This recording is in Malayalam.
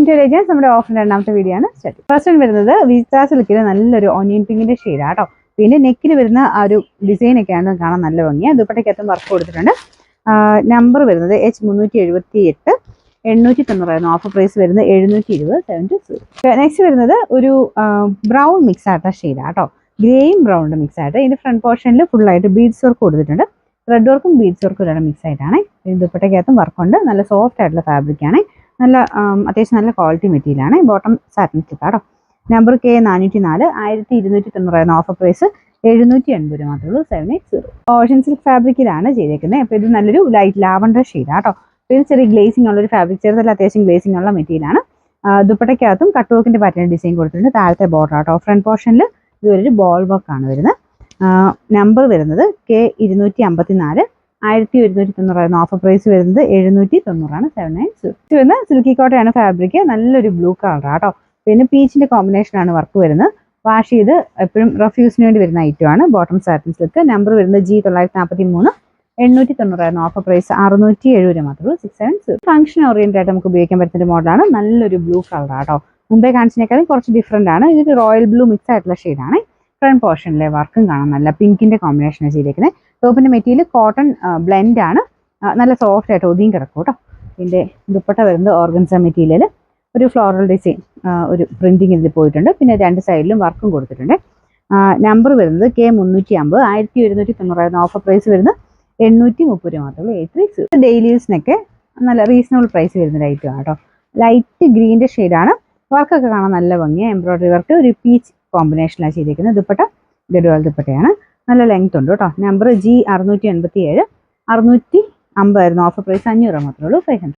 ടു വില്ലേജ് നമ്മുടെ ഓഫറിന്റെ രണ്ടാമത്തെ വീഡിയോ ആണ്. ഫസ്റ്റ് വരുന്നത് വിസ്ത സിൽക്കിൽ നല്ലൊരു ഓനിയൻ പിങ്കിന്റെ ഷെയ്ഡാണ് കേട്ടോ. പിന്നെ നെക്കിൽ വരുന്ന ആ ഒരു ഡിസൈൻ ഒക്കെയാണ് കാണാൻ നല്ല ഭംഗിയാണ്. ദുപ്പട്ടയ്ക്കകത്തും വർക്ക് കൊടുത്തിട്ടുണ്ട്. നമ്പർ വരുന്നത് H378 890 ഓഫർ പ്രൈസ് വരുന്നത് 720. നെക്സ്റ്റ് വരുന്നത് ഒരു ബ്രൗൺ മിക്സ് ആയിട്ടുള്ള ഷെയ്ഡാണ് കേട്ടോ. ഗ്രേയും ബ്രൗണിന്റെ മിക്സ് ആയിട്ട് ഇതിന്റെ ഫ്രണ്ട് പോർഷനിൽ ഫുള്ളായിട്ട് ബീഡ്സ് വർക്ക് കൊടുത്തിട്ടുണ്ട്. ത്രെഡ് വർക്കും ബീഡ്സ് വർക്കും എല്ലാം മിക്സ് ആയിട്ടാണ്. ദുപ്പട്ടയ്ക്കകത്തും വർക്കുണ്ട്. നല്ല സോഫ്റ്റ് ആയിട്ടുള്ള ഫാബ്രിക് ആണ്. നല്ല അത്യാവശ്യം നല്ല ക്വാളിറ്റി മെറ്റീരിയൽ ആണ്. ബോട്ടം സാറ്റിൻ സിൽക്ക് കേട്ടോ. നമ്പർ K404 1290 ഓഫർ പ്രൈസ് 780 മാത്രമേ ഉള്ളൂ. 780. ഓഷ്യൻ സിൽക്ക് ഫാബ്രിക്കിലാണ് ചെയ്തേക്കുന്നത്. അപ്പോൾ ഇത് നല്ലൊരു ലൈറ്റ് ലാവണ്ടർ ഷെയ്ഡാണ് കേട്ടോ. ഇത് ചെറിയ ഗ്ലേസിംഗ് ഉള്ള ഒരു ഫാബ്രിക്, ചെറുതല്ല അത്യാവശ്യം ഗ്ലേസിംഗ് ഉള്ള മെറ്റീരിയലാണ്. ദുപ്പട്ടയ്ക്കകത്തും കട്ട് വർക്കിന്റെ പാറ്റേൺ ഡിസൈൻ കൊടുത്തിട്ടുണ്ട്. താഴത്തെ ബോർഡർ കേട്ടോ. ഫ്രണ്ട് പോർഷനിൽ ഇതൊരു ബോൾ വർക്ക് ആണ് വരുന്നത്. നമ്പർ വരുന്നത് K254 1190 ഓഫർ പ്രൈസ് വരുന്നത് 790. 790. വരുന്ന സിൽക്കി കോട്ടയാണ് ഫാബ്രിക്. നല്ലൊരു ബ്ലൂ കളർ കേട്ടോ. പിന്നെ പീച്ചിന്റെ കോമ്പിനേഷനാണ് വർക്ക് വരുന്നത്. വാഷ് ചെയ്ത് എപ്പോഴും റഫ്യൂസിന് വേണ്ടി വരുന്ന ഐറ്റമാണ്. Bottom satin silk. നമ്പർ വരുന്നത് G943 890 ഓഫർ പ്രൈസ് 670 മാത്രമേ. 670. ഫംഗ്ഷൻ ഓറിയന്റഡ് ആയിട്ട് നമുക്ക് ഉപയോഗിക്കാൻ പറ്റുന്ന ഒരു മോഡലാണ്. നല്ലൊരു ബ്ലൂ കളർ കേട്ടോ. മുമ്പേ കാണിച്ചതിനേക്കാളും കുറച്ച് ഡിഫറെന്റ് ആണ്. ഇതൊരു റോയൽ ബ്ലൂ മിക്സ് ആയിട്ടുള്ള ഷെയ്ഡാണ്. ഫ്രണ്ട് പോർഷനിലെ വർക്കും കാണാൻ നല്ല പിങ്കിന്റെ കോമ്പിനേഷനാണ് ചെയ്തിരിക്കുന്നത്. ടോപ്പിന്റെ മെറ്റീരിയൽ കോട്ടൺ ബ്ലെൻഡ് ആണ്. നല്ല സോഫ്റ്റ് ആയിട്ട് ഒതുങ്ങി കിടക്കും കേട്ടോ. ഇതിന്റെ ദുപ്പട്ട വരുന്നത് ഓർഗൻസ മെറ്റീരിയൽ. ഒരു ഫ്ലോറൽ ഡിസൈൻ ഒരു പ്രിന്റിംഗ് ഇതിൽ പോയിട്ടുണ്ട്. പിന്നെ രണ്ട് സൈഡിലും വർക്കും കൊടുത്തിട്ടുണ്ട്. നമ്പർ വരുന്നത് K350 1190 ഓഫർ പ്രൈസ് വരുന്നത് 830 മാത്രമേ. 830. ഡെയിലി യൂസിനൊക്കെ നല്ല റീസണബിൾ പ്രൈസ് വരുന്ന ഐറ്റം ആണ് കേട്ടോ. ലൈറ്റ് ഗ്രീൻ്റെ ഷെയ്ഡാണ്. വർക്കൊക്കെ കാണാൻ നല്ല ഭംഗിയാണ്. എംബ്രോയിഡറി വർക്ക് ഒരു പീച്ച് കോമ്പിനേഷനിലാണ് ചെയ്തിരിക്കുന്നത്. ദുപ്പട്ട ഗഡ്വാൾ ദുപ്പട്ടയാണ്. നല്ല ലെങ്ത് ഉണ്ട് കേട്ടോ. നമ്പർ G687 650 ഓഫർ പ്രൈസ് 500 മാത്രമേ ഉള്ളൂ. 500.